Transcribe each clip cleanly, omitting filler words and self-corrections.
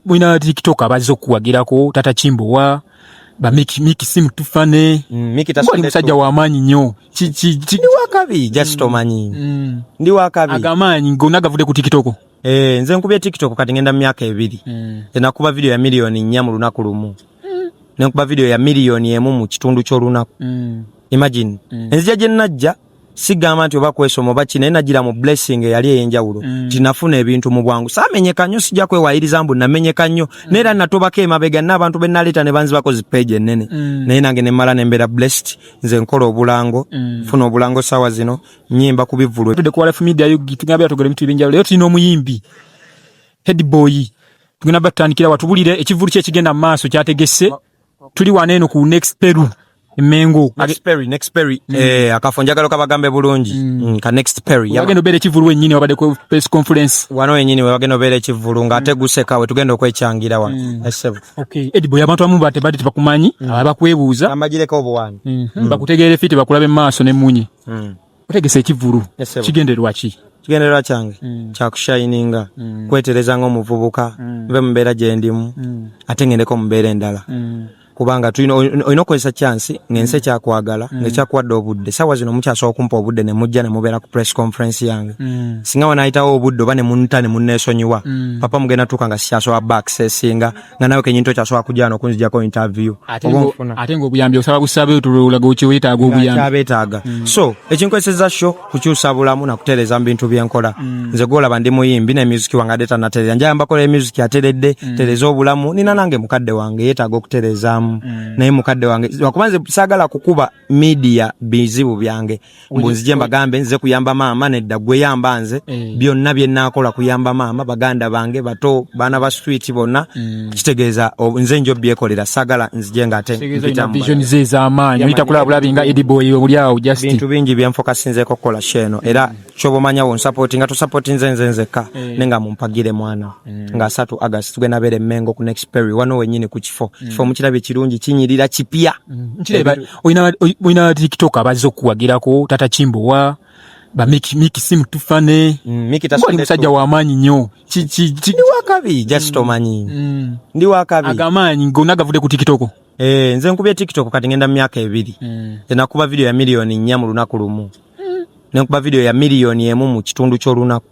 Wina TikTok abazo kuwagirako Tata Chimbowa ba Miki simu tufane Miki tasonde musajja wa manyi nnyo ndi wakabi just omanyi ndi wakabi agamanyi ngonagavude ku TikTok nze nkubye TikTok kati ngenda mu myaka 2 nakuba video ya milioni 4 mu lunaku lumu nakuba video ya milioni 1 mu kitundu ky'olunaku imagine enzija je najja sigamba nti oba kwesoma oba kine nagira mu blessing yali eyenjawulo tinafuna ebintu mu bwangu samenyeka nnyo sijja kwewayiriza mbu namenyeka nnyo neera natobako emabega n'abantu be naleeta ne banzi bakozi page ennene naye nange ne mmala ne mbeera blessed nze nkola obulango funa obulango sawa zino nyimba ku bivulu tudde ku Life Media tugamba yatogera ebintu ebyenjawulo leero tulina omuyimbi Headboy tugenda batandikira watubulire ekivulu kye kigenda mu maaso kyategese tuli waneeno ku Next Peru Mengo next Perry akafonjagalo kabagambe bulungi ka Next Perry yagenda obere kivulu ennyini wabade ku press conference wano ennyini wagenda obere kivulu ngate guseka we tugenda okwechangira wa okay Headboy abantu amu bate bakumanyi abakwebuuza amagireko obuwani bakutegeere fiti bakulabe maaso ne munyi otegese ekivulu kigenderwa ki kigenderwa kyange kya kushininga kwetereza ngo muvubuka nve mbeera gye ndimu ate ngendeko mbeera endala kubanga oyina okozesa chance ngense kyakwagala ngekyakuwadde obudde sawa zino mukyasobola okumpa obudde ne mujja ne mubeera ku press conference yange singa wanaayitawo obudde oba ne munta ne munneesonyiwa papa mugenda tuuka nga sikyasobola baccessinga nga nawe kenyinto kyasobola kujja n'okunzijjako interview ate ng'obuyambi osaba busabe otulaga okiweetaaga obuyambi kyabeetaaga so ekinkozeseza sho kukyusa bulamu nakutereeza mu bintu byenkola nze gwolaba ndi muyimbi ne music wange ate tannatereeza njala mbakola music ateredde tereza obulamu nina nange mukadde wange yeetaaga okutereezaamu naye mukadde wange wakubanze saagala kukuba media bizibu byange mbunzije mbagambe nze kuyamba maama nedda gwe yamba nze byonna bye naakola kuyamba maama baganda bange bato baana ba street bonna kitegeeza nze njo byekolera saagala nzije ngate mpita vision ze z'amaanyi oyita kulabulabinga Headboy omuli awo just bintu bingi byenfokasinzeeko kukola sheno era kyoboomanya wo nsapoti nga tosapoti nze nzekka nenga mumpagire mwana nga 3 August tugenda beere Mengo ku Next Perry wano wennyini ku kifo mukirabye kirungi kinyirira kipya oyina TikTok abazo kuwagirako Tata Chimbowa ba Miki simu tufane Miki tasonde musajja wa manyi nnyo ndi wakabi just omanyi ndi wakabi agamanyi ngonagavude ku TikTok nze nkubye TikTok kati ngenda mu myaka 2 nakuba video ya milioni 4 mu lunaku lumu nakuba video ya milioni 1 mu kitundu ky'olunaku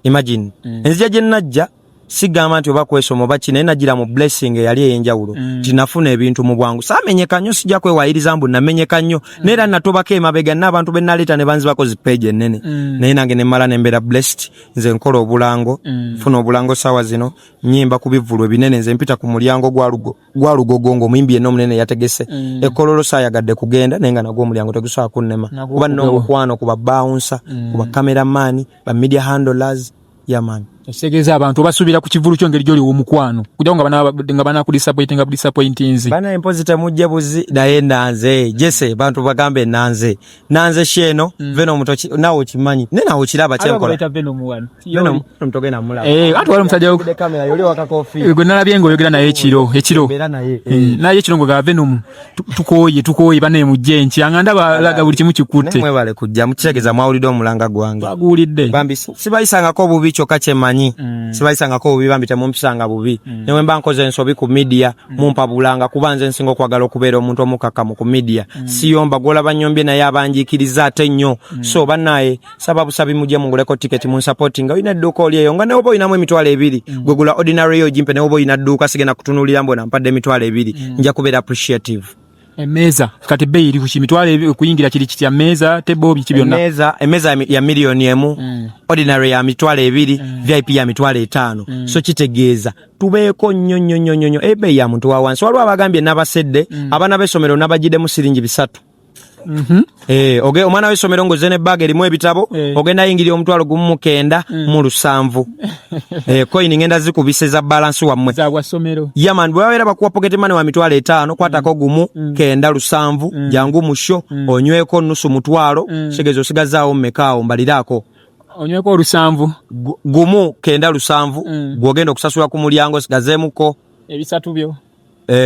imagine enzija je najja sigamba nti oba kwesoma oba kine nagira mu blessing yali eyenjawulo tinafuna ebintu mu bwangu samenyeka nnyo sijja kwewayiriza mbu namenyeka nnyo neera natobako emabega n'abantu be naleeta ne banzi bakozi page ennene naye nange ne mmala ne mbeera blessed nze nkola obulango funa obulango sawa zino nyimba ku bivulu ebinene nze mpita ku mulyango gwa lugogo ng'omuyimbi yenna omunene yategese ekkololo saayagadde kugenda naye nga nagwo omulyango tegusobola kunnema kuba nina omukwano ku ba bouncer ku ba cameraman ba media handlers yamani Segeza abantu basuubira ku kivulu kyongeri gyoli omukwano kugira nga bana ku disappointinzi bana imposite mujje buzi naye nanze jese bantu bagambe nanze sheno veno mutochi nawo kimanyi nawo kiraba kyenkola veno mtogena mula watu wale msajja wo kamera yoli wakakofi gwe nalabye ngo yogera naye ekiro naye ekiro ngo ga veno tukoye bane mujje nki anganda balaga buli kimu kikutte mwe bale kujja mukigeza mwawulidde omulanga gwange bagulidde bambi sibayisanga ko bubi kyokka kyemanyi sibayisanga ko bubi bambi temumpisanga bubi newe mba nkoze ensobi ku media mumpa bulanga kubanze nsinga okwagala okubeera omuntu omukakamu ku media siyomba gola banyombye naye abanjikiriza ate nnyo so banaye sababu sabi mujje munguleko ticket mun supporting oyina edduuka oli eyo nga ne oba oyinamu emitwalo 2 gwegula ordinary yo jimpe ne oba oyina edduuka sigenda kutunulira mbona mpadde emitwalo 2 nja kubeera appreciative emeza kati bei iri ku mitwalo kuyingira kiri kitya meza tebo biki byonna emeza ya milioni 1 ordinary ya mitwalo 2 VIP ya mitwalo 5 so kitegeeza tubeeko nnyo ebe ya muntu wa wansi waliwo abagambye n'abasedde abana b'essomero n'abagidde mu siringi 3 omwana w'essomero ngoze ne bag erimu ebitabo ogenda yingiri omutwalo 9 mu 7 coin ngenda zikubise za balance wammwe za somero yaman bwawera bakuwa pocket money wa mitwalo 5 kwatako 9 jangu musho onyweko nusu mutwalo segezo sigazaawo mmekaawo mbalirako onyweko 7 9 gwogenda okusasula ku mulyango sigazeemuko ebisatu byo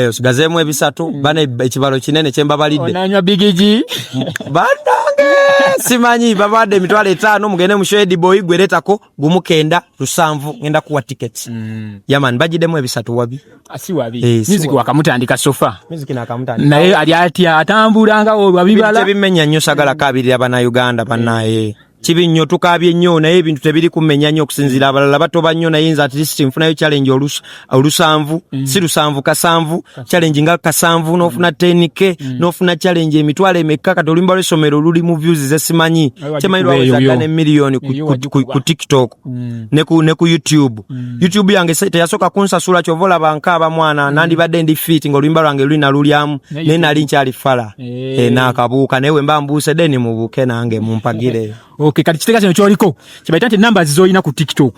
osigazeemu ebisatu bane ekibalo kinene kyembabalidde onanywa bigiji bandanga simanyi babadde emitwalo 5 mugende mu show Headboy gweretako gumukenda 7 ngenda kuwa tickets yaman bajidemu ebisatu wabi asi wabi music wakamutandika sofa music nakamutandika naye ali atya atambulanga wabibala bimenya nnyo sagala kabiri abana Uganda banaye kibi nnyo tukabye nnyo naye ebintu tebiri kumenya nnyo okusinzira abalala batoba nnyo naye nza at least nfunayo challenge olusanvu si lusanvu kasanvu challenge nga kasanvu nofuna 10k nofuna challenge emitwalo emekka kati olumba lw'essomero luli mu views zesimanyi kyemanyirwa wezagane miliyoni ku TikTok ne ku YouTube YouTube yange teyasoka kunsasula kyovola bankaba mwana nandibadde ndi fit ng'olumba lwange lulina lulyamu ne nali nkyali fala nakabuuka naye mba mbuuse deni mubuuke nange mumpagire. Okay, kati kiteka kino kyoliko kibaita nti numbers zoyina ku TikTok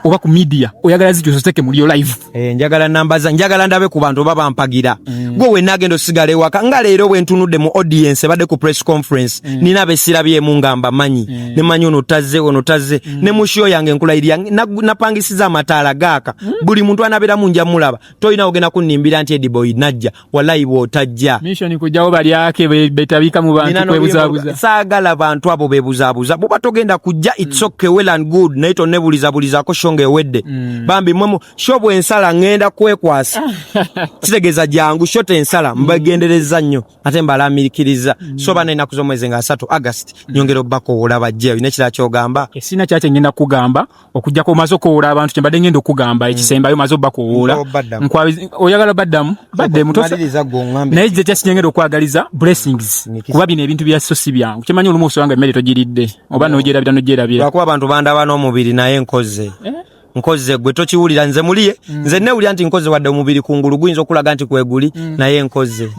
oba ku media oyagala zityo zoteke muri yo live njagala numbers njagala ndabe ku bantu baba mpagira gwe we nagendo sigale waka nga leero bwe ntunudde mu audience bade ku press conference nina besirabye mu ngamba manyi ne manyi ono tazze ne mu show yange nkulairiya napangisiza amataala gaaka buli muntu anabera mu nja mulaba toyina ogena kunnimbira nti Headboy najja wallahi bwotajja mission kujawo bali yake betabika mu bantu kwebuzabuza saagala bantu abo bebuzabuza bo batogenda kujja it's okay well and good naito nebuliza ko ngewedde bambi mwemu shobo ensala ngenda kwekwasa kitegeza jangu shote ensala mbagendereza nnyo ate mbalamirikiriza so bana inakuzo mwezi nga 3 August nyongero bako olaba je ine kira kyogamba sina kyache ngenda kugamba okujja ko mazo ko ola abantu kyembade ngendo kugamba ekisembayo mazo bako ola nkwa oyagala badde mutosa naye je kyasi ngendo kwagaliza blessings kuba bino ebintu bya sosi byangu kyemanyi olumoso wange mmere togiridde oba nojerabira nojerabira kwa abantu banda no mubiri naye nkoze nkoze gwe tokiwulira nze muliye nze newulira nti nkoze wadde omubiri kungulu guyinza okulaga nti kweguli naye nkoze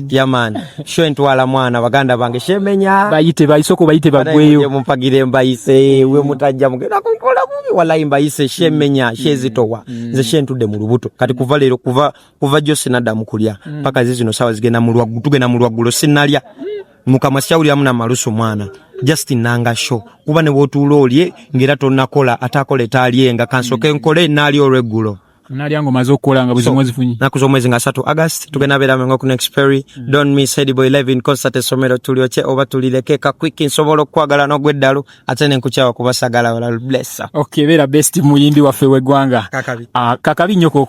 yaman show ntwala mwana baganda bange shemenya bayite bayisoko bayite bagweyo mumpagire mbayise we mutajja mugenda kukola bubi wallahi mbayise shemenya shezitowa nze shentudde mu lubuto kati kuva leero kuva Jose nadamu kulya paka zizino sawa zigenda mu lwagu tugenda mu lwagulo sinalya mukama shauri amuna marusu mwana Justin nanga show kuba ne wotulolye ngera tonakola atakole talienga kansoke nkole nali oregulo nali yango mazokola nga buzi mwezi funyi nakuzo mwezi nga 3 August tugenda bera mengo ku next ferry don't miss Headboy 11 concert somero tulioche oba tulilekeka quick insobolo kwagala no gweddalo atene nkuchawa kubasagala wala bless okay bera best muyimbi wa fewe gwanga kakabi nyoko